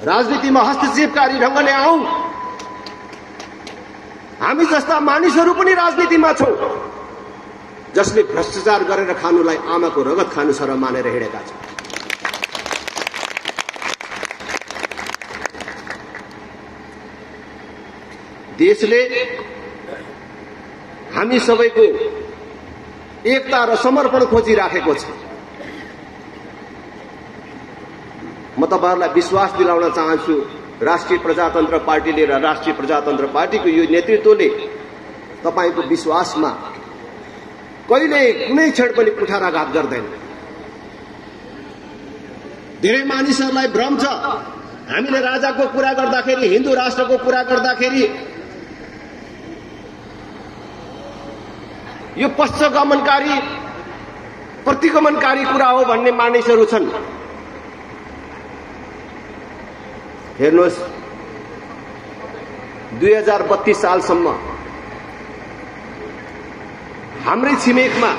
राजनीतिमा हस्तक्षेपकारी ढंगले आउँ। हामी जस्ता मानिसहरू पनि राजनीतिमा छौं, जसले भ्रष्टाचार गरेर खानुलाई आमाको रगत खानु छ र मानेर हिँडेका छन्। देशले हामी सबैको एकता र समर्पण खोजिराखेको छ। म तपाईहरुलाई विश्वास दिलाउन चाहन्छु, राष्ट्रिय प्रजातन्त्र पार्टीले र राष्ट्रिय प्रजातन्त्र पार्टीको यो नेतृत्वले तपाईको विश्वासमा कहिले कुनै क्षण पनि कुठाराघात गर्दैन। धेरै मानिसहरूलाई भ्रम छ, हामीले राजाको कुरा गर्दाखेरि, हिन्दू राष्ट्रको कुरा गर्दाखेरि यो पश्चगमनकारी प्रतिगमनकारी कुरा हो भन्ने मानिसहरू छन्। हेर्नुहोस्, 2032 सालसम्म हाम्रै छिमेकमा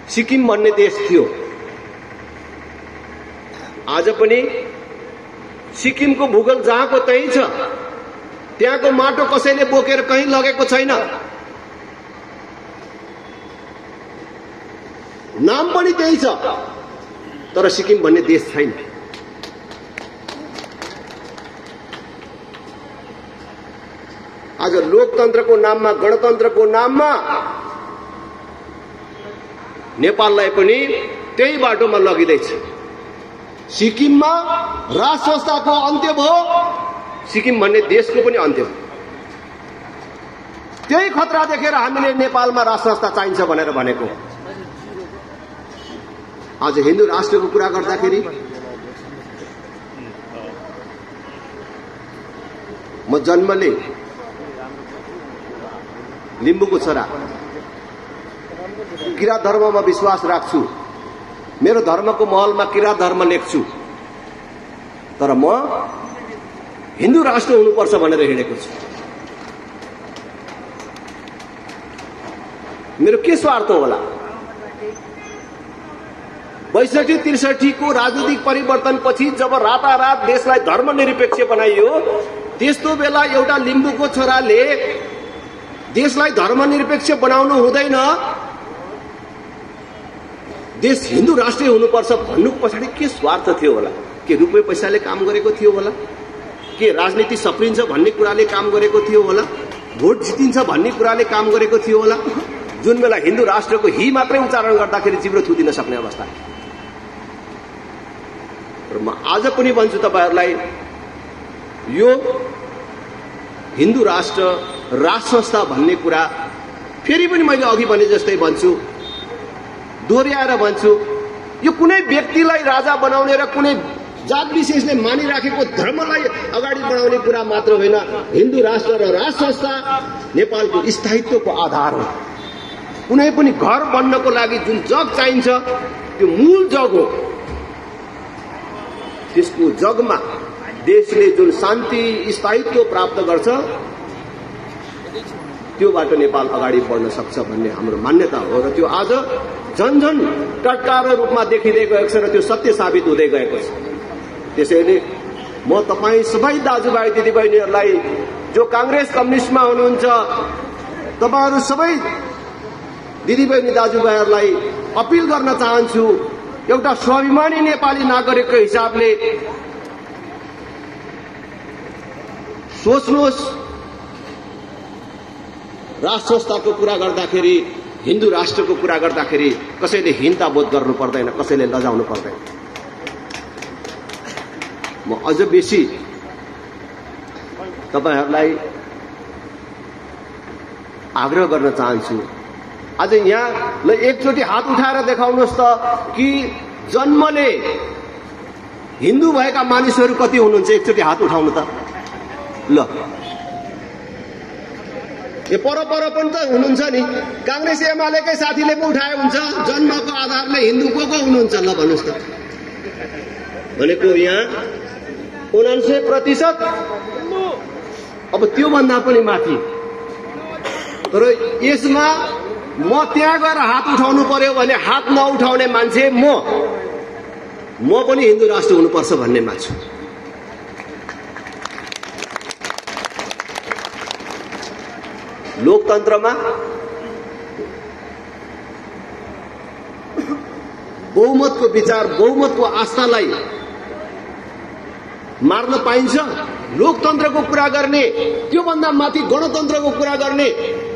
सिक्किम भन्ने देश थियो। आज पनि सिक्किमको भूगोल जहाँको त्यही छ, त्यहाँको माटो कसैले बोकेर कहीँ लगेको छैन। नाम पनि त्यही छ, तर सिक्किम भन्ने देश छैन। आज लोकतन्त्रको नाममा, गणतन्त्रको नाममा नेपाललाई पनि त्यही बाटोमा लगिँदैछ। सिक्किममा राज संस्थाको अन्त्य भयो, सिक्किम भन्ने देशको पनि अन्त्य भयो। त्यही खतरा देखेर हामीले नेपालमा राज संस्था चाहिन्छ भनेर भनेको। आज हिन्दू राष्ट्रको कुरा गर्दाखेरि म जन्मले लिम्बूको छोरा, किरात धर्ममा विश्वास राख्छु, मेरो धर्मको महलमा किरात धर्म लेख्छु, तर म हिन्दू राष्ट्र हुनुपर्छ भनेर हिँडेको छु। मेरो के स्वार्थ होला? 62-63 को राजनीतिक परिवर्तनपछि जब रातारात देशलाई धर्मनिरपेक्ष बनाइयो, त्यस्तो बेला एउटा लिम्बूको छोराले देशलाई धर्मनिरपेक्ष बनाउनु हुँदैन, देश हिन्दू राष्ट्र हुनुपर्छ भन्नु पछाडि के स्वार्थ थियो होला? के रुपैयाँ पैसाले काम गरेको थियो होला? के राजनीति सप्रिन्छ भन्ने कुराले काम गरेको थियो होला? भोट जितिन्छ भन्ने कुराले काम गरेको थियो होला? जुन बेला हिन्दू राष्ट्रको हि मात्रै उच्चारण गर्दाखेरि जिब्रो थुदिन सक्ने अवस्था। र म आज पनि भन्छु तपाईहरुलाई, यो हिन्दू राष्ट्र, राज संस्था भन्ने कुरा फेरि पनि मैले अघि भने जस्तै भन्छु, दोहोर्याएर भन्छु, यो कुनै व्यक्तिलाई राजा बनाउने र कुनै जात विशेषले मानिराखेको धर्मलाई अगाडि बढाउने कुरा मात्र होइन। हिन्दू राष्ट्र र राज संस्था नेपालको स्थायित्वको आधार हो। कुनै पनि घर बन्नको लागि जुन जग चाहिन्छ, त्यो मूल जग हो। त्यसको जगमा देशले जुन शान्ति स्थायित्व प्राप्त गर्छ, त्योबाट नेपाल अगाडि बढ्न सक्छ भन्ने हाम्रो मान्यता हो। र त्यो आज झन झन टटकार रूपमा देखिँदै गएको छ र त्यो सत्य साबित हुँदै गएको छ। त्यसैले म तपाईं सबै दाजुभाइ दिदीबहिनीहरूलाई, जो कांग्रेस कम्युनिस्टमा हुनुहुन्छ, तपाईहरु सबै दिदीबहिनी दाजुभाइहरूलाई अपिल गर्न चाहन्छु, एउटा स्वाभिमानी नेपाली नागरिकको हिसाबले सोच्नुहोस्। राज संस्थाको कुरा गर्दाखेरि, हिन्दू राष्ट्रको कुरा गर्दाखेरि कसैले हीनता बोध गर्नु पर्दैन, कसैले लजाउनु पर्दैन। म अझ बेसी तपाईहरुलाई आग्रह गर्न चाहन्छु, आज यहाँ ल एकचोटि हात उठाएर देखाउनुहोस् त कि जन्मले हिन्दू भएका मानिसहरू कति हुनुहुन्छ? एकचोटि हात उठाउनु त। ल ए पर पनि त हुनुहुन्छ नि, कांग्रेस एमालेकै साथीले पो उठाए हुन्छ। जन्मको आधारले हिन्दू को हुनुहुन्छ? ल भन्नुहोस् त। भनेको यहाँ 99%, अब त्यो भन्दा पनि माथि। तर यसमा म त्यहाँ गएर हात उठाउनु पर्यो भने हात नउठाउने मान्छे म। म पनि हिन्दू राष्ट्र हुनुपर्छ भन्नेमा छु। लोकतन्त्रमा बहुमतको विचार, बहुमतको आस्थालाई मार्न पाइन्छ। लोकतन्त्रको कुरा गर्ने, त्यो भन्दा माथि गणतन्त्रको कुरा गर्ने,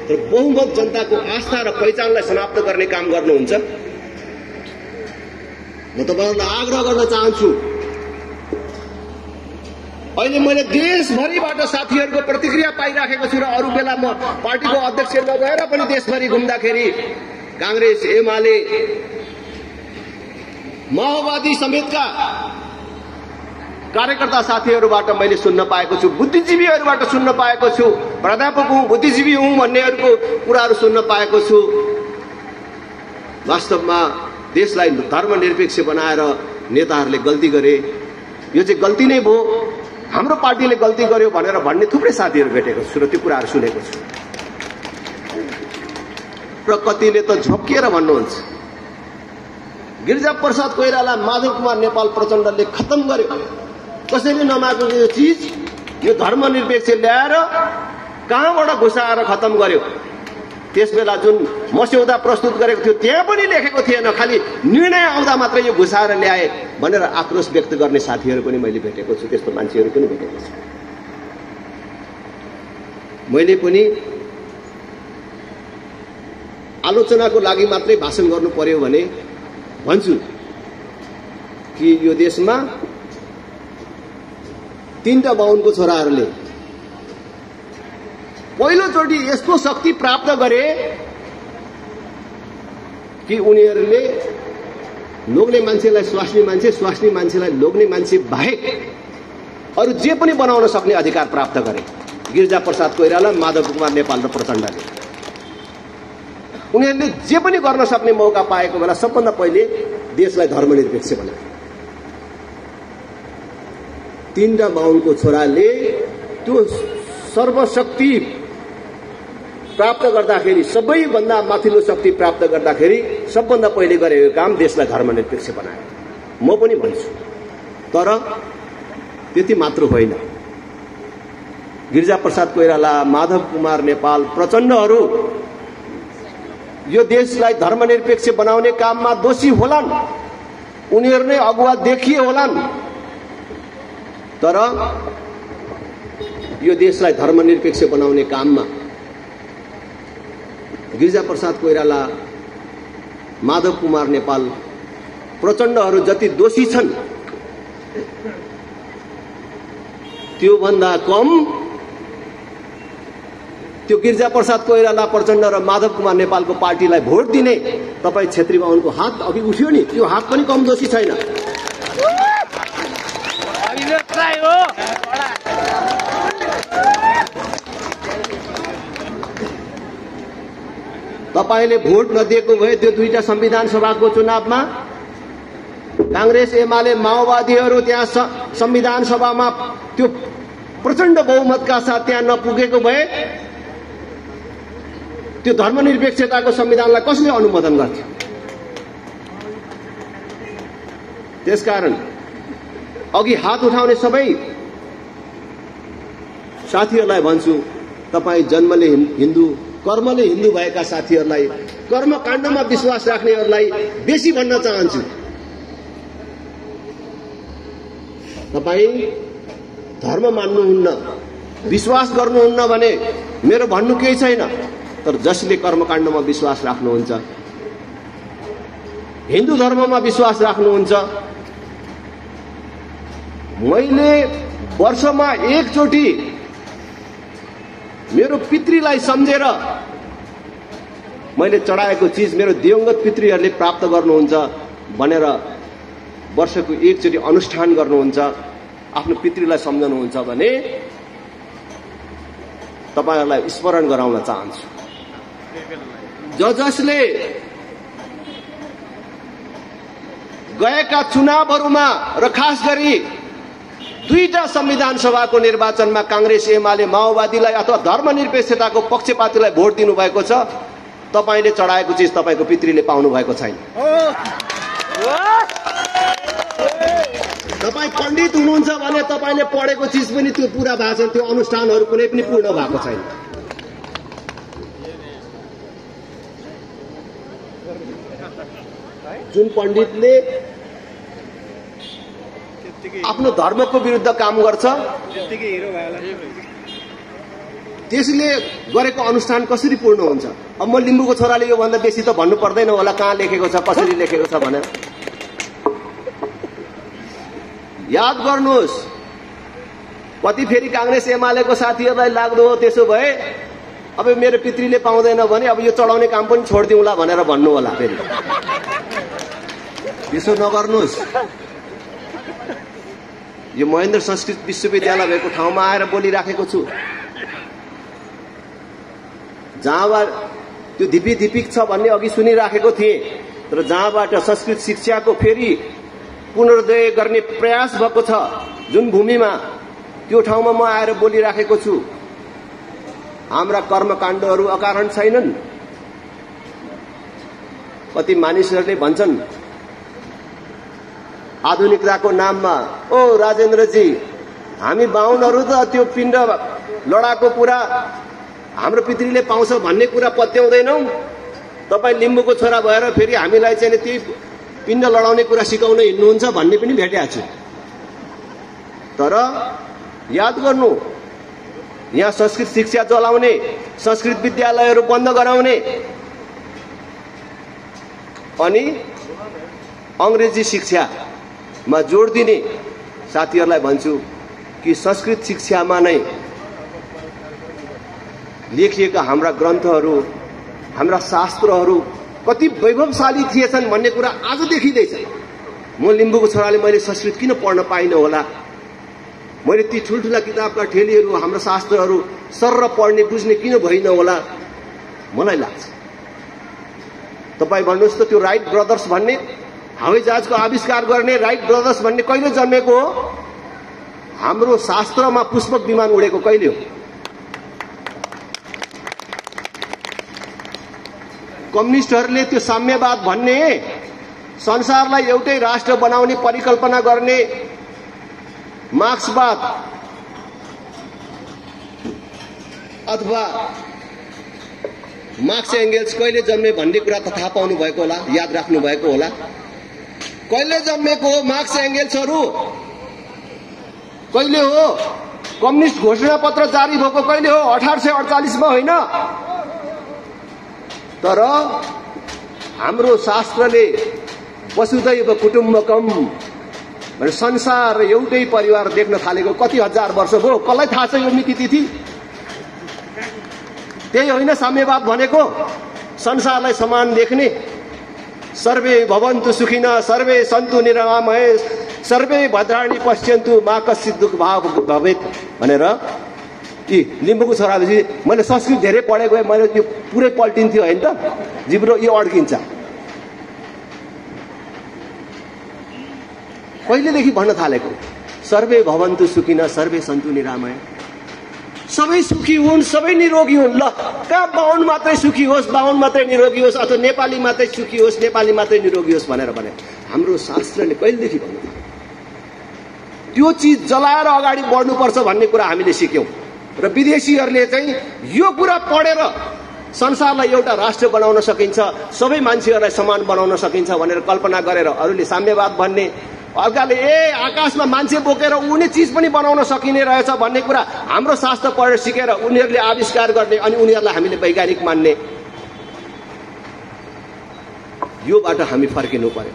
तर बहुमत जनताको आस्था र पहिचानलाई समाप्त गर्ने काम गर्नुहुन्छ। म तपाईहरुलाई आग्रह गर्न चाहन्छु, अहिले मैले देशभरिबाट साथीहरूको प्रतिक्रिया पाइराखेको छु र अरू बेला म पार्टीको अध्यक्ष नभएर पनि देशभरि घुम्दाखेरि कांग्रेस, एमाले, माओवादी समेतका कार्यकर्ता साथीहरूबाट मैले सुन्न पाएको छु, बुद्धिजीवीहरूबाट सुन्न पाएको छु, प्राध्यापक हुँ, बुद्धिजीवी हुँ भन्नेहरूको कुराहरू सुन्न पाएको छु। वास्तवमा देशलाई धर्मनिरपेक्ष बनाएर नेताहरूले गल्ती गरे, यो चाहिँ गल्ती नै भयो, हाम्रो पार्टीले गल्ती गर्यो भनेर भन्ने थुप्रै साथीहरू भेटेको छु र त्यो कुराहरू सुनेको छु। र कतिले त झोकिएर भन्नुहुन्छ, गिरिजाप्रसाद कोइराला, माधव कुमार नेपाल प्रचण्डले खत्तम गर्यो, कसैले नमागेको यो चीज, यो धर्मनिरपेक्ष ल्याएर कहाँबाट घुसाएर खत्तम गर्यो। त्यसबेला जुन मस्यौदा प्रस्तुत गरेको थियो त्यहाँ पनि लेखेको थिएन, खालि निर्णय आउँदा मात्रै यो घुसाएर ल्याए भनेर आक्रोश व्यक्त गर्ने साथीहरू पनि मैले भेटेको छु, त्यस्तो मान्छेहरू पनि भेटेको छु। मैले पनि आलोचनाको लागि मात्रै भाषण गर्नु पर्यो भने भन्छु कि यो देशमा 3टा बाहुनको छोराहरूले पहिलोचोटि यस्तो शक्ति प्राप्त गरे कि उनीहरूले लोग्ने मान्छेलाई स्वास्नी मान्छे, स्वास्नी मान्छेलाई लोग्ने मान्छे बाहेक अरू जे पनि बनाउन सक्ने अधिकार प्राप्त गरे। गिरिजाप्रसाद कोइराला, माधव कुमार नेपाल र प्रचण्डले उनीहरूले जे पनि गर्न सक्ने मौका पाएको बेला सबभन्दा पहिले देशलाई धर्मनिरपेक्ष बनाए। 3टा बाहुनको छोराले त्यो सर्वशक्ति प्राप्त गर्दाखेरि, सबैभन्दा माथिल्लो शक्ति प्राप्त गर्दाखेरि सबभन्दा पहिले गरेको काम देशलाई धर्मनिरपेक्ष बनायो। म पनि भन्छु, तर त्यति मात्र होइन। गिरिजाप्रसाद कोइराला, माधव कुमार नेपाल, प्रचण्डहरू यो देशलाई धर्मनिरपेक्ष बनाउने काममा दोषी होलान्, उनीहरू नै अगुवा देखिए होलान्, तर यो देशलाई धर्मनिरपेक्ष बनाउने काममा गिरिजाप्रसाद कोइराला, माधव कुमार नेपाल, प्रचण्डहरू जति दोषी छन् त्यो भन्दा कम त्यो गिरिजाप्रसाद कोइराला, प्रचण्ड र माधव कुमार नेपालको पार्टीलाई भोट दिने तपाईँ क्षेत्री बाहुनको हात अघि उठ्यो नि, त्यो हात पनि कम दोषी छैन। तपाईले भोट नदिएको भए त्यो 2टा संविधान सभाको चुनावमा कांग्रेस, एमाले, माओवादीहरू त्यहाँ संविधान सभामा त्यो प्रचण्ड बहुमतका साथ त्यहाँ नपुगेको भए त्यो धर्मनिरपेक्षताको संविधानलाई कसले अनुमोदन गर्थ्यो? त्यसकारण अघि हात उठाउने सबै साथीहरूलाई भन्छु, तपाईँ जन्मले हिन्दू, कर्मले हिन्दू भएका साथीहरूलाई, कर्मकाण्डमा विश्वास राख्नेहरूलाई बेसी भन्न चाहन्छु, तपाईँ धर्म मान्नुहुन्न, विश्वास गर्नुहुन्न भने मेरो भन्नु केही छैन, तर जसले कर्मकाण्डमा विश्वास राख्नुहुन्छ, हिन्दू धर्ममा विश्वास राख्नुहुन्छ, मैले वर्षमा एकचोटि मेरो पितृलाई सम्झेर मैले चढाएको चीज मेरो दिवंगत पितृहरूले प्राप्त गर्नुहुन्छ भनेर वर्षको एकचोटि अनुष्ठान गर्नुहुन्छ, आफ्नो पितृलाई सम्झनुहुन्छ भने तपाईहरुलाई स्मरण गराउन चाहन्छु। जसले गएका चुनावहरूमा र खास गरी 2टा संविधान सभाको निर्वाचनमा कांग्रेस, एमाले, माओवादीलाई अथवा धर्मनिरपेक्षताको पक्षपातीलाई भोट दिनु भएको छ, तपाईले चढाएको चीज तपाईको पितृले पाउनु भएको छैन। तपाईँ पण्डित हुनुहुन्छ भने तपाईले पढेको चिज पनि त्यो पूरा भएको छैन, त्यो अनुष्ठानहरू कुनै पनि पूर्ण भएको छैन। जुन पण्डितले आफ्नो धर्मको विरुद्ध काम गर्छ त्यसले गरेको अनुष्ठान कसरी पूर्ण हुन्छ? अब म लिम्बूको छोराले यो भन्दा बेसी त भन्नु पर्दैन होला, कहाँ लेखेको छ, कसरी लेखेको छ भनेर। याद गर्नुहोस्, कति फेरि कांग्रेस एमालेको साथीहरूलाई लाग्दो हो त्यसो भए अब मेरो पितृले पाउँदैन भने अब यो चढाउने काम पनि छोड्दिउँला भनेर भन्नु होला। फेरि त्यसो नगर्नुहोस्। यो महेन्द्र संस्कृत विश्वविद्यालय भएको ठाउँमा आएर बोलिराखेको छु। जहाँबाट त्यो धिपिक छ भन्ने अघि सुनिराखेको थिएँ, तर जहाँबाट संस्कृत शिक्षाको फेरि पुनरुदय गर्ने प्रयास भएको छ जुन भूमिमा, त्यो ठाउँमा म आएर बोलिराखेको छु। हाम्रा कर्मकाण्डहरू अकारण छैनन्। कति मानिसहरूले भन्छन् आधुनिकताको नाममा, ओ राजेन्द्रजी हामी बाहुनहरू त त्यो पिण्ड लडाको कुरा हाम्रो पितृले पाउँछ भन्ने कुरा पत्याउँदैनौ, तपाईँ लिम्बूको छोरा भएर फेरि हामीलाई चाहिँ त्यही पिण्ड लडाउने कुरा सिकाउन हिँड्नुहुन्छ भन्ने पनि भेटेको छु। तर याद गर्नु, यहाँ संस्कृत शिक्षा चलाउने, संस्कृत विद्यालयहरू बन्द गराउने अनि अंग्रेजी शिक्षामा जोड दिने साथीहरूलाई भन्छु कि संस्कृत शिक्षामा नै लेखिएका हाम्रा ग्रन्थहरू, हाम्रा शास्त्रहरू कति वैभवशाली थिएछन् भन्ने कुरा आज देखिँदैछ। म लिम्बूको छोराले मैले संस्कृत किन पढ्न पाइनँ होला? मैले ती ठुल्ठुला किताबका ठेलीहरू, हाम्रो शास्त्रहरू सर्र पढ्ने बुझ्ने किन भइन होला मलाई लाग्छ। तपाईँ भन्नुहोस् त, त्यो राइट ब्रदर्स भन्ने हवाई जहाजको आविष्कार गर्ने राइट ब्रदर्स भन्ने कहिले जन्मेको हो? हाम्रो शास्त्रमा पुष्पक विमान उडेको कहिले हो? कम्युनिस्टहरूले त्यो साम्यवाद भन्ने, संसारलाई एउटै राष्ट्र बनाउने परिकल्पना गर्ने मार्क्सवाद अथवा मार्क्स एंगेल्स कहिले जन्मे भन्ने कुरा त थाहा पाउनु भएको होला, याद राख्नु भएको होला। कहिले जन्मेको हो मार्क्स एंगेल्सहरू? कहिले हो? कम्युनिस्ट घोषणा पत्र जारी भएको कहिले हो? 1848 मा होइन। तर हाम्रो शास्त्रले वसुधैव कुटुम्बकम भने संसार एउटै परिवार देख्न थालेको कति हजार वर्ष भयो? कसलाई थाहा छ यो मिति तिथि? त्यही होइन साम्यवाद भनेको? संसारलाई समान देख्ने, सर्वे भवन्तु सुखिनः सर्वे सन्तु निरामय सर्वे भद्राणि पश्यन्तु मा कश्चित् दुःख भाव भवेत् भनेर। यी लिम्बूको छोराले मैले संस्कृत धेरै पढेको भए मैले यो पुरै पल्टिन्थ्यो होइन त, जिब्रो यो अड्किन्छ। कहिलेदेखि भन्न थालेको? सर्वे भवन्तु सुखिनः सर्वे सन्तु निरामय, सबै सुखी हुन्, सबै निरोगी हुन्। ल, कहाँ बाहुन मात्रै सुखी होस्, बाहुन मात्रै निरोगी होस्, अथवा नेपाली मात्रै सुखी होस्, नेपाली मात्रै निरोगी होस् भनेर भने हाम्रो शास्त्रले कहिलेदेखि भन्नु थाल्यो? त्यो चिज जलाएर अगाडि बढ्नुपर्छ भन्ने कुरा हामीले सिक्यौं र विदेशीहरूले चाहिँ यो कुरा पढेर संसारलाई एउटा राष्ट्र बनाउन सकिन्छ, सबै मान्छेहरूलाई समान बनाउन सकिन्छ भनेर कल्पना गरेर अरूले साम्यवाद भन्ने, अर्काले आकाशमा मान्छे बोकेर उड्ने चिज पनि बनाउन सकिने रहेछ भन्ने कुरा हाम्रो शास्त्र पढेर सिकेर उनीहरूले आविष्कार गर्ने अनि उनीहरूलाई हामीले वैज्ञानिक मान्ने। योबाट हामी फर्किनु पर्यो।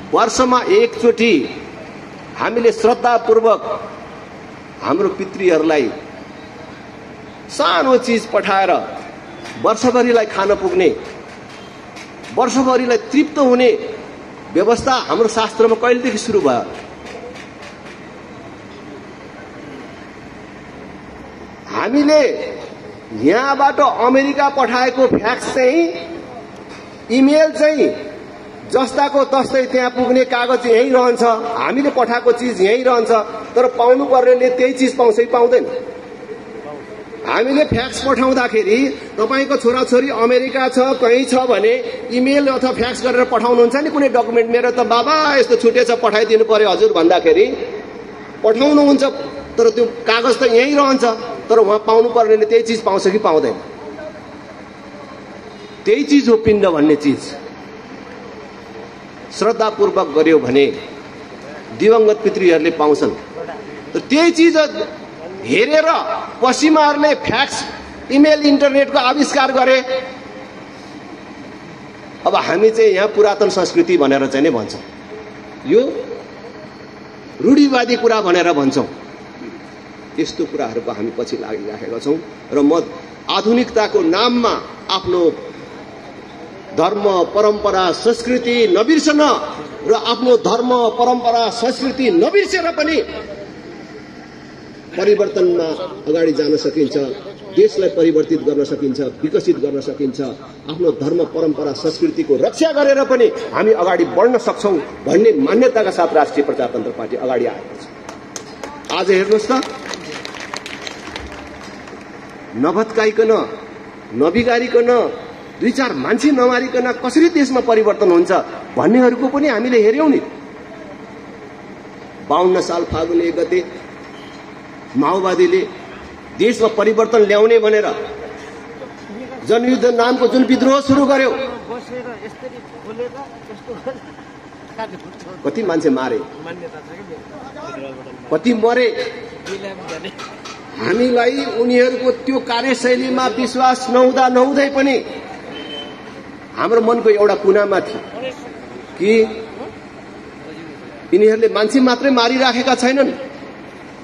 वर्षमा एकचोटि हामीले श्रद्धापूर्वक हाम्रो पितृहरूलाई सानो चिज पठाएर वर्षभरिलाई खान पुग्ने, वर्षभरिलाई तृप्त हुने व्यवस्था हाम्रो शास्त्रमा कहिलेदेखि सुरु भयो? हामीले यहाँबाट अमेरिका पठाएको फ्याक्स चाहिँ, इमेल चाहिँ जस्ताको तस्तै त्यहाँ पुग्ने कागज यहीँ रहन्छ, हामीले पठाएको चिज यहीँ रहन्छ, तर पाउनु पर्नेले त्यही चिज पाउँछ कि पाउँदैन? हामीले फ्याक्स पठाउँदाखेरि तपाईको छोराछोरी अमेरिका छ कहीँ छ भने इमेल अथवा फ्याक्स गरेर पठाउनुहुन्छ नि कुनै डकुमेन्ट, मेरो त बाबा यस्तो छुटेछ पठाइदिनु पर्यो हजुर भन्दाखेरि पठाउनुहुन्छ, तर त्यो कागज त यहीँ रहन्छ, तर उहाँ पाउनु पर्नेले त्यही चिज पाउँछ कि पाउँदैन? त्यही चिज हो पिण्ड भन्ने चिज। श्रद्धापूर्वक गर्यो भने दिवंगत पितृहरूले पाउँछन्। तर त्यही चिज हेरेर पश्चिमाहरूले फ्याक्स इमेल इन्टरनेटको आविष्कार गरे। अब हामी चाहिँ यहाँ पुरातन संस्कृति भनेर चाहिँ नै भन्छौँ, यो रूढिवादी कुरा भनेर भन्छौँ। यस्तो कुराहरूको हामी पछि लागिराखेका छौँ र म आधुनिकताको नाममा आफ्नो धर्म परम्परा संस्कृति नबिर्सन र आफ्नो धर्म परम्परा संस्कृति नबिर्सेर पनि परिवर्तनमा अगाडि जान सकिन्छ, देशलाई परिवर्तित गर्न सकिन्छ, विकसित गर्न सकिन्छ। आफ्नो धर्म परम्परा संस्कृतिको रक्षा गरेर पनि हामी अगाडि बढ्न सक्छौं भन्ने मान्यताका साथ राष्ट्रिय प्रजातन्त्र पार्टी अगाडि आएको छ। आज हेर्नुहोस् त, नभत्काइकन नबिगारिकन दुई चार मान्छे नमारिकन कसरी देशमा परिवर्तन हुन्छ भन्नेहरूको पनि हामीले हेर्यौं नि। 52 साल फागुन 1 गते माओवादीले देशमा परिवर्तन ल्याउने भनेर जनयुद्ध नामको जुन विद्रोह सुरु गर्यो, कति मान्छे मारे, कति मरे। हामीलाई उनीहरूको त्यो कार्यशैलीमा विश्वास नहुँदै पनि हाम्रो मनको एउटा कुनामा थियो कि यिनीहरूले मान्छे मात्रै मारिराखेका छैनन्,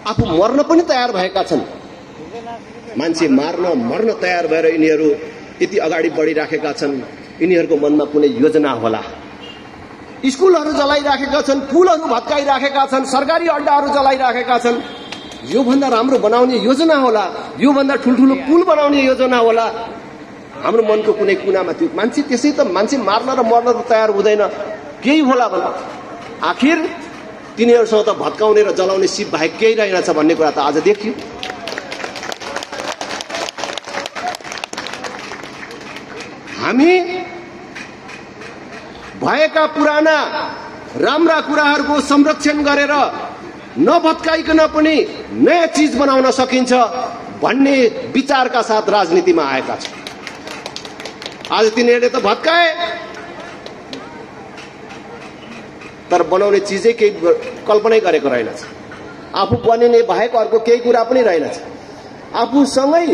आफू मर्न पनि तयार भएका छन्। मान्छे मार्न मर्न तयार भएर यिनीहरू यति अगाडि बढिराखेका छन्। यिनीहरूको मनमा कुनै योजना होला। स्कुलहरू जलाइराखेका छन्, पुलहरू भत्काइराखेका छन्, सरकारी अड्डाहरू जलाइराखेका छन्। यो भन्दा राम्रो बनाउने योजना होला, यो भन्दा ठुलठुलो पुल बनाउने योजना होला। हाम्रो मनको कुनै कुनामा थियो। मान्छे त्यसै त मान्छे मार्न र मर्न त तयार हुँदैन, केही होला भन। आखिर तिनीहरूसँग त भत्काउने र जलाउने सिप बाहेक केही रहेनछ भन्ने कुरा त आज देखियो। हामी भएका पुराना राम्रा कुराहरूको संरक्षण गरेर नभत्काइकन पनि नयाँ चीज बनाउन सकिन्छ भन्ने विचारका साथ राजनीतिमा आएका छन्। आज तिनीहरूले त भत्काए, तर बनाउने चिजै केही कल्पनै गरेको रहेनछ। आफू बनिने बाहेक अर्को केही कुरा पनि रहेनछ। आफूसँगै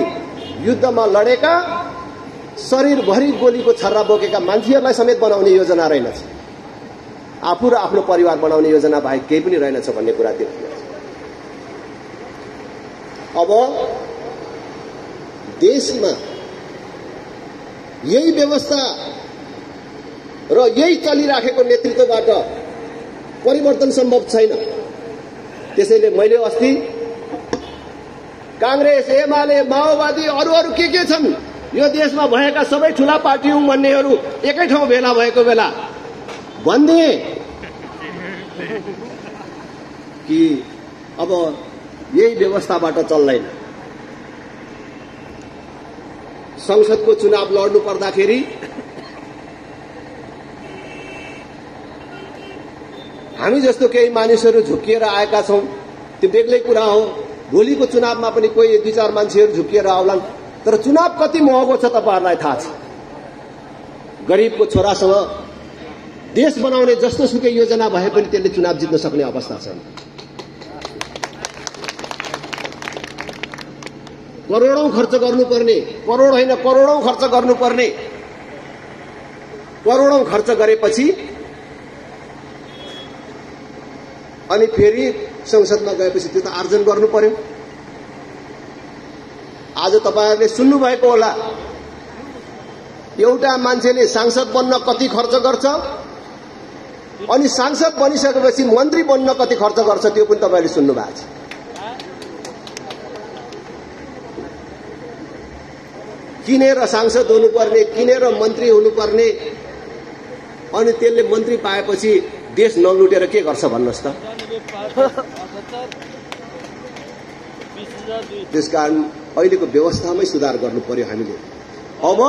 युद्धमा लडेका शरीरभरि गोलीको छर्रा बोकेका मान्छेहरूलाई समेत बनाउने योजना रहेनछ। आफू र आफ्नो परिवार बनाउने योजना बाहेक केही पनि रहेनछ भन्ने कुरा देखिन्छ। अब देशमा यही व्यवस्था र यही चलिराखेको नेतृत्वबाट परिवर्तन सम्भव छैन। त्यसैले मैले अस्ति कांग्रेस, एमाले, माओवादी अरू के छन् यो देशमा भएका सबै ठूला पार्टी हुन् भन्नेहरू एकै ठाउँ भेला भएको बेला भन्दिए कि अब यही व्यवस्थाबाट चल्दैन। संसदको चुनाव लड्नु पर्दाखेरि हामी जस्तो केही मानिसहरू झुक्किएर आएका छौं, त्यो बेग्लै कुरा हो। भोलिको चुनावमा पनि कोही 2-4 मान्छेहरू झुक्किएर आउलान्, तर चुनाव कति महँगो छ तपाईहरुलाई थाहा छ। गरीबको छोरासँग देश बनाउने जस्तो सुकै योजना भए पनि त्यसले चुनाव जित्न सक्ने अवस्था छैन। करोडौं खर्च गर्नुपर्ने, करोड होइन करोडौं खर्च गर्नुपर्ने, करोडौं खर्च गरेपछि अनि फेरि संसदमा गएपछि त्यो त आर्जन गर्नु पर्यो। आज तपाईहरुले सुन्नु भएको होला, एउटा मान्छेले सांसद बन्न कति खर्च गर्छ अनि सांसद बनिसकेपछि मन्त्री बन्न कति खर्च गर्छ त्यो पनि तपाईहरुले सुन्नु भएको छ। किनेर सांसद हुनुपर्ने, किनेर मन्त्री हुनुपर्ने, अनि त्यसले मन्त्री पाएपछि देश नलुटेर के गर्छ भन्नुहोस् त। त्यसकारण अहिलेको व्यवस्थामै सुधार गर्नु पर्यो हामीले। अब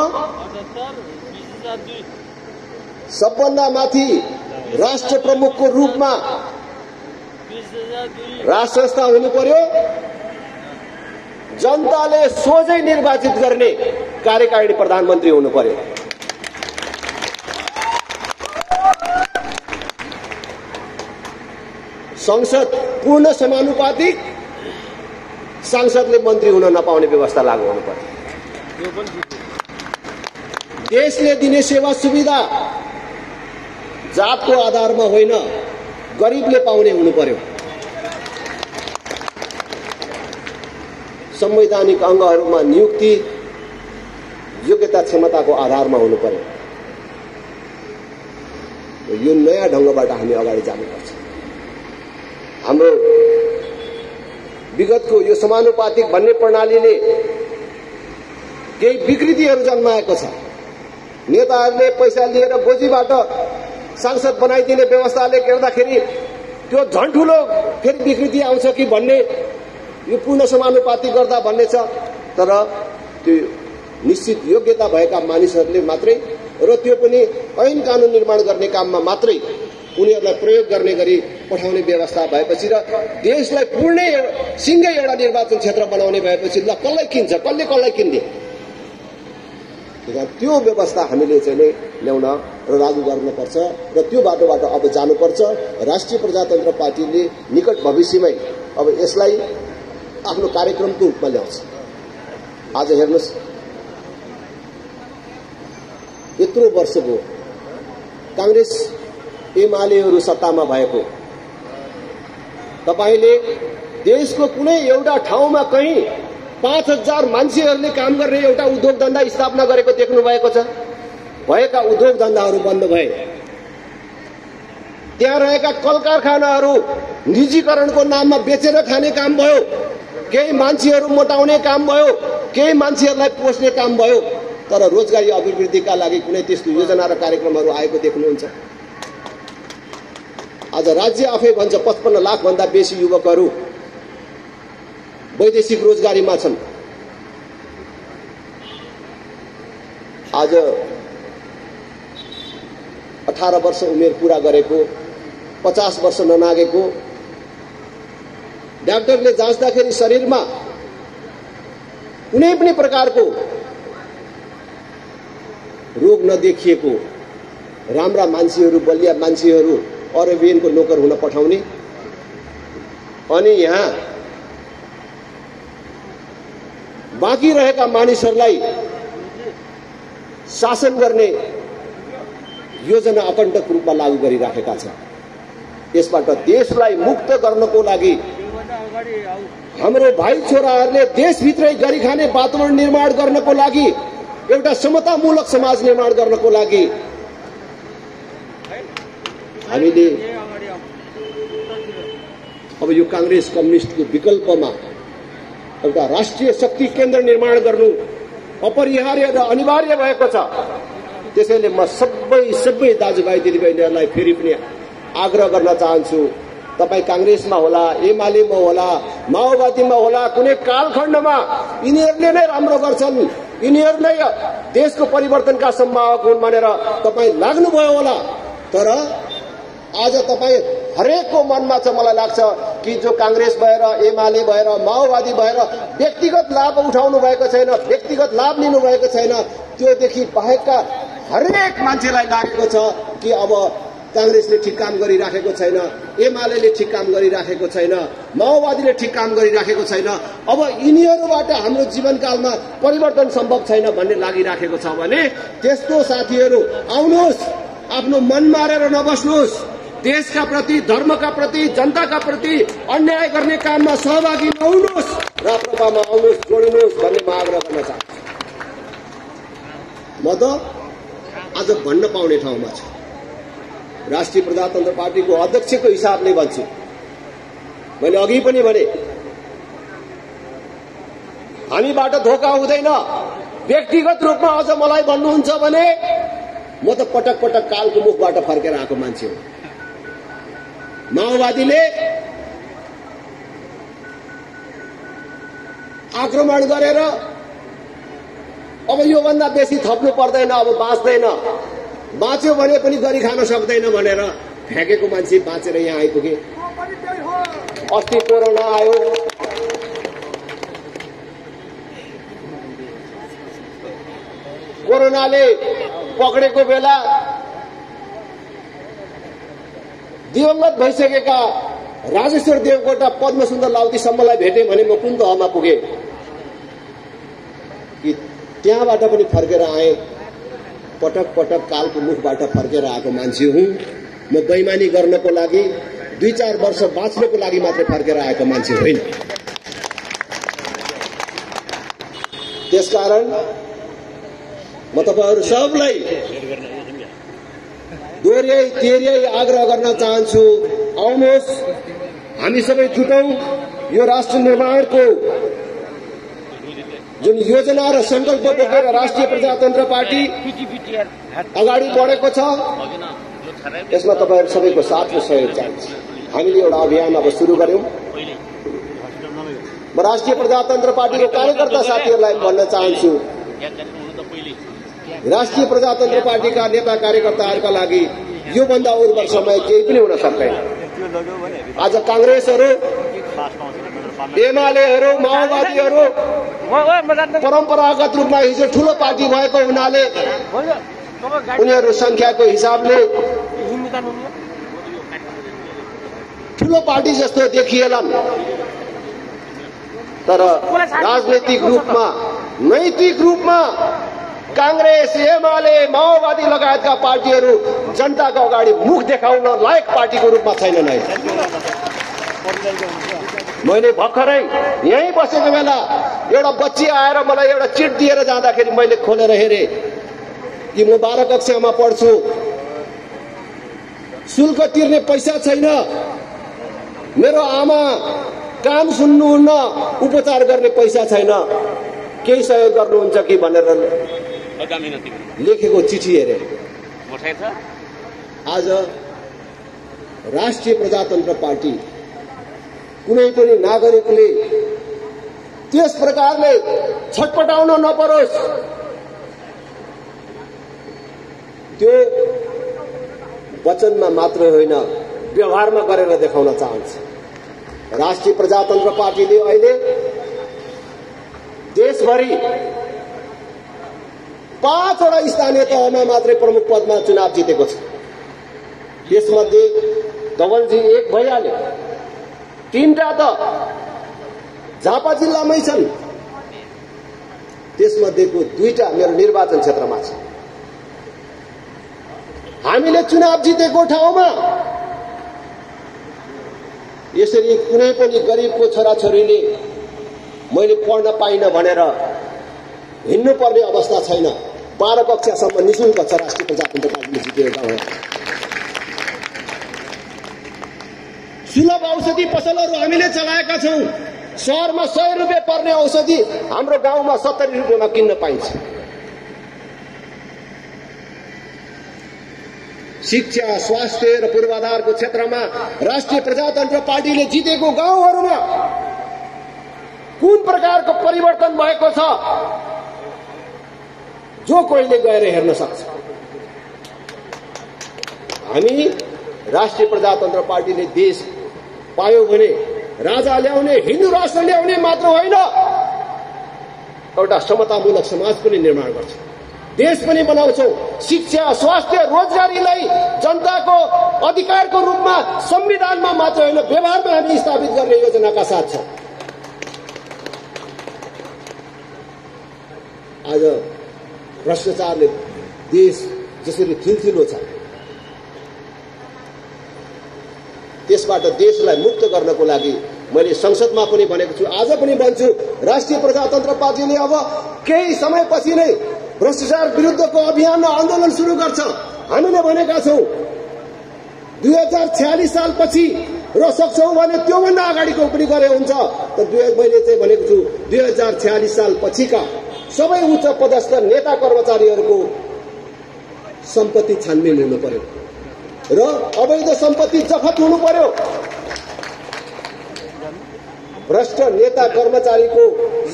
सबभन्दा माथि राष्ट्र प्रमुखको रूपमा राष्ट्र संस्था हुनु पर्यो। जनताले सोझै निर्वाचित गर्ने कार्यकारिणी प्रधानमन्त्री हुनु पर्यो। संसद पूर्ण समानुपातिक, सांसदले मन्त्री हुन नपाउने व्यवस्था लागू हुनु पर्यो। देशले दिने सेवा सुविधा जातको आधारमा होइन, गरिबले पाउने हुनु पर्यो। संवैधानिक अङ्गहरूमा नियुक्ति योग्यता क्षमताको आधारमा हुनु पर्यो। यो नयाँ ढङ्गबाट हामी अगाडि जानुपर्छ। हाम्रो विगतको यो समानुपातिक भन्ने प्रणालीले केही विकृतिहरू जन्माएको छ। नेताहरूले पैसा लिएर गोजीबाट सांसद बनाइदिने व्यवस्थाले गर्दाखेरि त्यो झन् ठुलो फेरि विकृति आउँछ कि भन्ने, यो पूर्ण समानुपातिक गर्दा भन्ने छ। तर त्यो निश्चित योग्यता भएका मानिसहरूले मात्रै, र त्यो पनि ऐन कानून निर्माण गर्ने काममा मात्रै उनीहरूलाई प्रयोग गर्ने गरी पठाउने व्यवस्था भएपछि र देशलाई पूर्णै सिंगै एउटा निर्वाचन क्षेत्र बनाउने भएपछि ल कसलाई किन्छ, कसलाई किन्ने, त्यो व्यवस्था हामीले चाहिँ ल्याउन र लागू गर्नुपर्छ र त्यो बाटोबाट अब जानुपर्छ। राष्ट्रिय प्रजातन्त्र पार्टीले निकट भविष्यमै अब यसलाई आफ्नो कार्यक्रमको रूपमा ल्याउँछ। आज हेर्नुहोस्, यत्रो वर्ष भयो कांग्रेस एमालेहरू सत्तामा भएको। तपाईले देशको कुनै एउटा ठाउँमा कहीँ 5000 मान्छेहरूले काम गर्ने एउटा उद्योग धन्दा स्थापना गरेको देख्नु भएको छ? भएका उद्योग धन्दाहरू बन्द भए। त्यहाँ रहेका कल कारखानाहरू निजीकरणको नाममा बेचेर खाने काम भयो। केही मान्छेहरू मोटाउने काम भयो, केही मान्छेहरूलाई पोस्ने काम भयो। तर रोजगारी अभिवृद्धिका लागि कुनै त्यस्तो योजना र कार्यक्रमहरू आएको देख्नुहुन्छ? आज राज्य आफै भन्छ 55 लाख भन्दा बेसी युवकहरू वैदेशिक रोजगारीमा छन्। आज 18 वर्ष उमेर पूरा गरेको, 50 वर्ष ननागेको, डाक्टरले जाँच्दाखेरि शरीरमा कुनै पनि प्रकारको रोग नदेखिएको राम्रा मान्छेहरू, बलिया मान्छेहरू अरेबियनको नोकर हुन पठाउने, अनि यहाँ बाँकी रहेका मानिसहरूलाई शासन गर्ने योजना अकण्टक रूपमा लागू गरिराखेका छन्। यसबाट देशलाई मुक्त गर्नको लागि हाम्रो भाइ छोराहरूले देशभित्रै गरी खाने वातावरण निर्माण गर्नको लागि, एउटा समतामूलक समाज निर्माण गर्नको लागि हामीले अब यो कांग्रेस कम्युनिस्टको विकल्पमा एउटा राष्ट्रिय शक्ति केन्द्र निर्माण गर्नु अपरिहार्य र अनिवार्य भएको छ। त्यसैले म सबै दाजुभाइ दिदीबहिनीहरूलाई फेरि पनि आग्रह गर्न चाहन्छु, तपाईँ कांग्रेसमा होला, एमालेमा होला, माओवादीमा होला, कुनै कालखण्डमा यिनीहरूले नै राम्रो गर्छन्, यिनीहरू नै देशको परिवर्तनका सम्भावक हुन् भनेर तपाईँ लाग्नुभयो होला। तर आज तपाईँ हरेकको मनमा छ, मलाई लाग्छ कि जो कांग्रेस भएर, एमाले भएर, माओवादी भएर व्यक्तिगत लाभ उठाउनु भएको छैन, व्यक्तिगत लाभ लिनु भएको छैन, त्योदेखि बाहेकका हरेक मान्छेलाई लागेको छ कि अब कांग्रेसले ठिक काम गरिराखेको छैन, एमालेले ठिक काम गरिराखेको छैन, माओवादीले ठिक काम गरिराखेको छैन, अब यिनीहरूबाट हाम्रो जीवनकालमा परिवर्तन सम्भव छैन भन्ने लागिराखेको छ भने त्यस्तो साथीहरू आउनुहोस्, आफ्नो मन मारेर नबस्नुहोस्, देशका प्रति, धर्मका प्रति, जनताका प्रति अन्याय गर्ने काममा सहभागी नहुनुहोस्, राप्रपामा आउनुहोस्, जोडिनुहोस् भन्ने म आग्रह गर्न चाहन्छु। म त आज भन्न पाउने ठाउँमा छु। राष्ट्रिय प्रजातन्त्र पार्टीको अध्यक्षको हिसाबले भन्छु, मैले अघि पनि भने हामीबाट धोका हुँदैन। व्यक्तिगत रूपमा अझ मलाई भन्नुहुन्छ भने म त पटक पटक कालको मुखबाट फर्केर आएको मान्छे हो। माओवादीले आक्रमण गरेर अब योभन्दा बेसी थप्नु पर्दैन, अब बाँच्दैन, बाँच्यो भने पनि गरी खान सक्दैन भनेर फ्याँकेको मान्छे बाँचेर यहाँ आइपुगे। अस्ति कोरोना आयो, कोरोनाले पक्रेको बेला दिवंगत भइसकेका राजेश्वर देवकोटा पद्मसुन्दर लाउतीसम्मलाई भेटे भने म कुन तहमा पुगे कि त्यहाँबाट पनि फर्केर आए। पटक पटक कालको मुखबाट फर्केर आएको मान्छे हुँ म। बेइमानी गर्नको लागि 2-4 वर्ष बाँच्नको लागि मात्रै फर्केर आएको मान्छे होइन। त्यसकारण म तपाईहरु सबलाई दोहोर्याई तेर्याई आग्रह गर्न चाहन्छु, आउनुहोस् हामी सबै जुटौं। यो राष्ट्र निर्माणको जुन योजना र संकल्प बोकेर राष्ट्रिय प्रजातन्त्र पार्टी अगाडि बढेको छ, यसमा तपाईहरु सबैको साथ र सहयोग चाहिन्छ। हामीले एउटा अभियान अब सुरु गर्यौं। म राष्ट्रिय प्रजातन्त्र पार्टीको कार्यकर्ता साथीहरूलाई भन्न चाहन्छु, राष्ट्रिय प्रजातन्त्र पार्टीका नेता कार्यकर्ताहरूका लागि योभन्दा उर्वर समय केही पनि हुन सक्दैन। आज कांग्रेसहरू, एमालेहरू, माओवादीहरू परम्परागत रूपमा हिजो ठूलो पार्टी भएको हुनाले उनीहरू संख्याको हिसाबले ठूलो पार्टी जस्तो देखिएलान्, तर राजनैतिक रूपमा, नैतिक रूपमा कांग्रेस, एमाले, माओवादी लगायतका पार्टीहरू जनताको अगाडि मुख देखाउन लायक पार्टीको रूपमा छैनन्। मैले भर्खरै यही बसेको बेला एउटा बच्ची आएर मलाई एउटा चिट दिएर जाँदाखेरि मैले खोलेर हेरेँ कि म 12 कक्षामा पढ्छु, शुल्क तिर्ने पैसा छैन, मेरो आमा काम सुन्नुहुन्न, उपचार गर्ने पैसा छैन, केही सहयोग गर्नुहुन्छ कि भनेर लेखेको चिठी हेरे। आज राष्ट्रिय प्रजातन्त्र पार्टी कुनै पनि नागरिकले त्यस प्रकारले छटपटाउन नपरोस्, त्यो वचनमा मात्र होइन व्यवहारमा गरेर देखाउन चाहन्छ। राष्ट्रिय प्रजातन्त्र पार्टीले अहिले देशभरि 5 वटा स्थानीय तहमा मात्रै प्रमुख पदमा चुनाव जितेको छ। त्यसमध्ये धवलजी 1 भइहाल्यो, 3टा त झापा जिल्लामै छन्, त्यसमध्येको 2टा मेरो निर्वाचन क्षेत्रमा छ। हामीले चुनाव जितेको ठाउँमा यसरी कुनै पनि गरिबको छोराछोरीले मैले पढ्न पाइन भनेर हिँड्नु पर्ने अवस्था छैन। 12 कक्षासम्म निशुल्क छ राष्ट्रिय प्रजातन्त्र पार्टीले जितेको ठाउँमा। सुलभ औषधि पसलहरू हामीले चलाएका छौं। शहरमा 100 रुपियाँ पर्ने औषधि हाम्रो गाउँमा 70 रुपियाँमा किन्न पाइन्छ। शिक्षा, स्वास्थ्य र पूर्वाधारको क्षेत्रमा राष्ट्रिय प्रजातन्त्र पार्टीले जितेको गाउँहरूमा कुन प्रकारको परिवर्तन भएको छ जो कोहीले गएर हेर्न सक्छ। हामी राष्ट्रिय प्रजातन्त्र पार्टीले देश पायो भने राजा ल्याउने, हिन्दू राष्ट्र ल्याउने मात्र होइन, एउटा समतामूलक समाज पनि निर्माण गर्छ, देश पनि बनाउँछौं। शिक्षा, स्वास्थ्य, रोजगारीलाई जनताको अधिकारको रूपमा संविधानमा मात्र होइन व्यवहारमा हामी स्थापित गर्ने योजनाका साथ छौं। आज भ्रष्टाचारले देश जसरी थिलथिलो छ, त्यसबाट देशलाई मुक्त गर्नको लागि मैले संसदमा पनि भनेको छु, आज पनि भन्छु, राष्ट्रिय प्रजातन्त्र पार्टीले अब केही समयपछि नै भ्रष्टाचार विरुद्धको अभियान र आन्दोलन सुरु गर्छ। हामीले भनेका छौं 2046 सालपछि र सक्छौं भने त्योभन्दा अगाडिको पनि गरे हुन्छ। तर मैले चाहिँ भनेको छु 2046 सालपछिका सबै उच्च पदस्थ नेता कर्मचारीहरूको सम्पत्ति छानबिन हुनु पर्यो र अवैध सम्पत्ति जफत हुनु पर्यो। भ्रष्ट नेता कर्मचारीको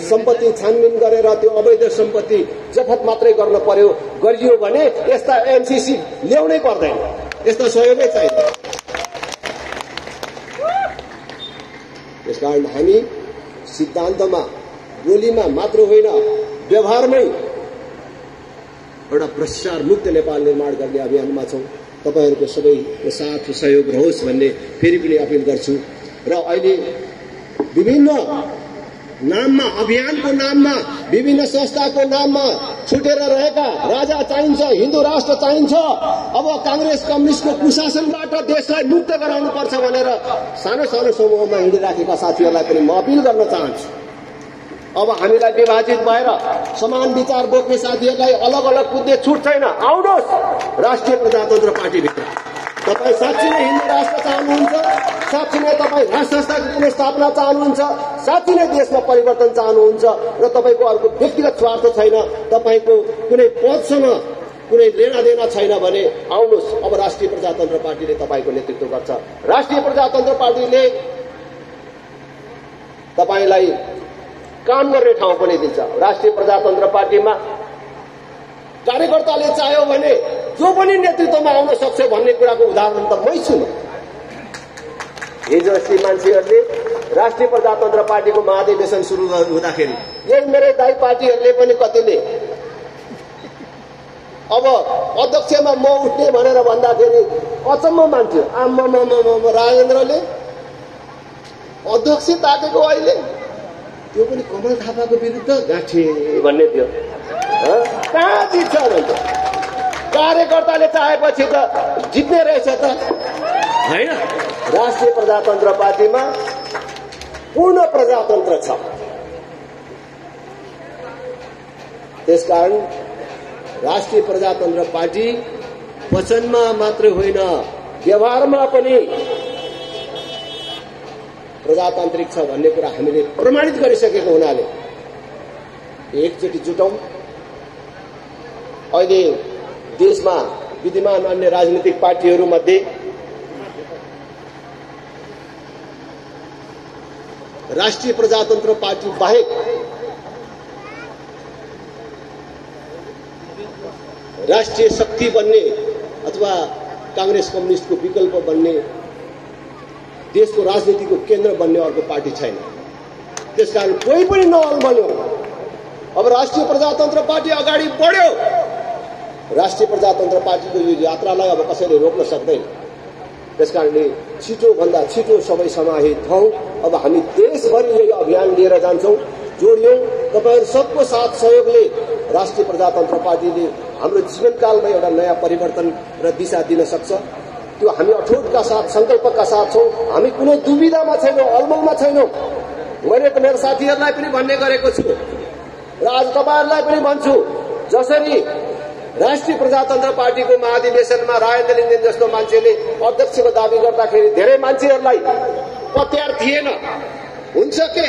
सम्पत्ति छानबिन गरेर त्यो अवैध सम्पत्ति जफत मात्रै गर्न पर्यो गरियो भने यस्ता एमसीसी ल्याउनै पर्दैन, यस्ता सहयोगै चाहिन्छ। त्यसकारण हामी सिद्धान्तमा बोलीमा मात्र होइन व्यवहारमै एउटा भ्रष्टाचार मुक्त नेपाल निर्माण गर्ने अभियानमा छौं। तपाईहरुको सबैको साथ सहयोग रहोस् भन्ने फेरि पनि अपिल गर्छु। र अहिले विभिन्न नाममा अभियानको नाममा विभिन्न संस्थाको नाममा छुटेर रहेका राजा चाहिन्छ, हिन्दू राष्ट्र चाहिन्छ, अब कांग्रेस कम्युनिस्टको कुशासनबाट देशलाई मुक्त गराउनु पर्छ भनेर सानो सानो समूहमा हिँडिराखेका साथीहरूलाई पनि म अपिल गर्न चाहन्छु। अब हामीलाई विभाजित भएर समान विचार बोक्ने साथीहरूलाई अलग अलग कुद्ने छुट छैन। आउनुहोस् राष्ट्रिय प्रजातन्त्र पार्टीभित्र। तपाईँ साँच्चै नै हिन्दू राष्ट्र चाहनुहुन्छ, साँच्चै नै तपाईँ राष्ट्र संस्थाको पुनर्स्थापना चाहनुहुन्छ, साँच्चै नै देशमा परिवर्तन चाहनुहुन्छ र तपाईँको अर्को व्यक्तिगत स्वार्थ छैन, तपाईँको कुनै पदसँग कुनै लेनादेना छैन भने आउनुहोस्। अब राष्ट्रिय प्रजातन्त्र पार्टीले तपाईँको नेतृत्व गर्छ। राष्ट्रिय प्रजातन्त्र पार्टीले तपाईँलाई काम गर्ने ठाउँ पनि दिन्छ। राष्ट्रिय प्रजातन्त्र पार्टीमा कार्यकर्ताले चाह्यो भने जो पनि नेतृत्वमा आउन सक्छ भन्ने कुराको उदाहरण त मै छु। हिजो अस्ति मान्छेहरूले राष्ट्रिय प्रजातन्त्र पार्टीको महाधिवेशन सुरु हुँदाखेरि यही मेरै दाइ पार्टीहरूले पनि कतिले अब अध्यक्षमा म उठ्ने भनेर भन्दाखेरि अचम्म मान्थ्यो। आम्मा राजेन्द्रले अध्यक्ष ताकेको अहिले त्यो पनि कमल थापाको विरुद्ध गाँठे भन्ने थियो। कहाँ जित्छ भन्छ? कार्यकर्ताले चाहेपछि त जित्ने रहेछ त हैन। राष्ट्रिय प्रजातन्त्र पार्टीमा पूर्ण प्रजातन्त्र छ। त्यसकारण राष्ट्रिय प्रजातन्त्र पार्टी वचनमा मात्र होइन व्यवहारमा पनि प्रजातान्त्रिक छ भन्ने कुरा हामीले प्रमाणित गरिसकेको हुनाले एकचोटि जुटौं। अहिले देशमा विद्यमान अन्य राजनीतिक पार्टीहरू मध्ये राष्ट्रिय प्रजातन्त्र पार्टी बाहेक राष्ट्रिय शक्ति बन्ने अथवा कांग्रेस कम्युनिस्टको विकल्प बन्ने देशको राजनीतिको केन्द्र बन्ने अर्को पार्टी छैन। त्यसकारण कोही पनि नअल्मल्यो। अब राष्ट्रिय प्रजातन्त्र पार्टी अगाडि बढ्यो। राष्ट्रिय प्रजातन्त्र पार्टीको यो यात्रालाई अब कसैले रोक्न सक्दैन। त्यसकारणले छिटो भन्दा छिटो सबै समाहित हौं। अब हामी देशभरि यही अभियान लिएर जान्छौं। जोडियौं। तपाईहरु सबको साथ सहयोगले राष्ट्रिय प्रजातन्त्र पार्टीले हाम्रो जीवनकालमा एउटा नयाँ परिवर्तन र दिशा दिन सक्छ। त्यो हामी अठोटका साथ संकल्पका साथ छौं। हामी कुनै दुविधामा छैनौं, अलमलमा छैनौं। मैले त मेरो साथीहरूलाई पनि भन्ने गरेको छु र आज तपाईहरुलाई पनि भन्छु, जसरी राष्ट्रिय प्रजातन्त्र पार्टीको महाधिवेशनमा राजेन्द्र लिङ्गदेन जस्तो मान्छेले अध्यक्षको दाबी गर्दाखेरि धेरै मान्छेहरूलाई पत्यार थिएन, हुन्छ के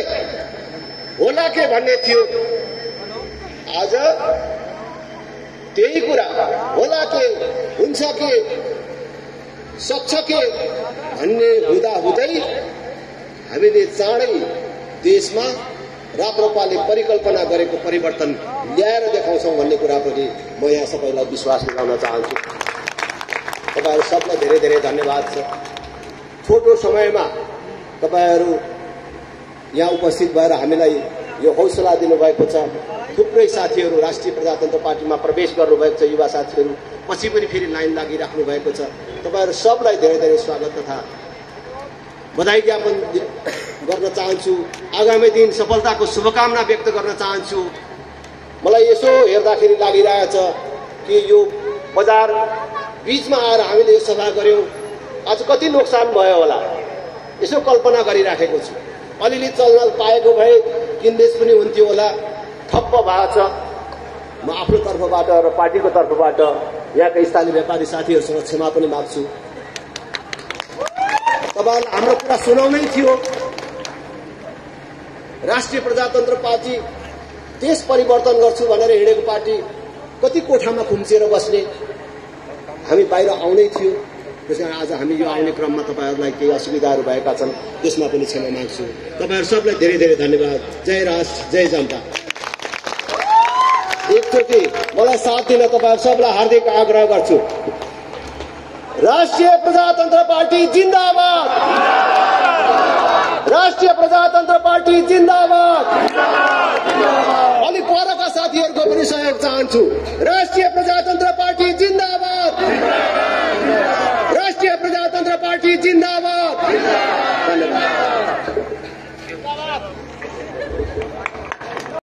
होला के भन्ने थियो। आज त्यही कुरा होला के हुन्छ के सक्छ के भन्ने हुँदै हामीले चाँडै देशमा राप्रपाले परिकल्पना गरेको परिवर्तन ल्याएर देखाउँछौं भन्ने कुरा पनि म यहाँ सबैलाई विश्वास दिलाउन चाहन्छु। तपाईहरु सबलाई धेरै धेरै धन्यवाद छ। छोटो समयमा तपाईहरु यहाँ उपस्थित भएर हामीलाई यो हौसला दिनुभएको छ। थुप्रै साथीहरु राष्ट्रिय प्रजातन्त्र पार्टीमा प्रवेश गर्नुभएको छ। युवा साथीहरु पछि पनि फेरि लाइन लागिराख्नु भएको छ। तपाईहरु सबलाई धेरै धेरै स्वागत तथा बधाई ज्ञापन गर्न चाहन्छु। आगामी दिन सफलताको शुभकामना व्यक्त गर्न चाहन्छु। मलाई यसो हेर्दाखेरि लागिरहेछ कि यो बजार बीचमा आएर हामीले यो सभा गर्यौं, आज कति नोक्सान भयो होला यसो कल्पना गरिराखेको छु। अलिअलि चल्न पाएको भए किनबेच पनि हुन्थ्यो होला। ठप्प भएको छ। म आफ्नो तर्फबाट र पार्टीको तर्फबाट यहाँका स्थानीय व्यापारी साथीहरूसँग क्षमा पनि माग्छु। तपाईहरुलाई हाम्रो कुरा सुनाउनै थियो। राष्ट्रिय प्रजातन्त्र पार्टी देश परिवर्तन गर्छु भनेर हिँडेको पार्टी कति कोठामा खुम्चिएर बस्ने, हामी बाहिर आउनै थियो। त्यसकारण आज हामी यो आउने क्रममा तपाईहरूलाई केही असुविधाहरू भएका छन्, त्यसमा पनि क्षमा माग्छु। तपाईहरू सबलाई धेरै धेरै धन्यवाद। जय राष्ट्र, जय जनता। एकचोटि मलाई साथ दिन तपाईहरू सबलाई हार्दिक आग्रह गर्छु। राष्ट्रिय प्रजातन्त्र पार्टी जिन्दाबाद, राष्ट्रिय प्रजातन्त्र पार्टी जिन्दाबाद। अलिक परका साथीहरूको पनि सहयोग चाहन्छु। राष्ट्रिय प्रजातन्त्र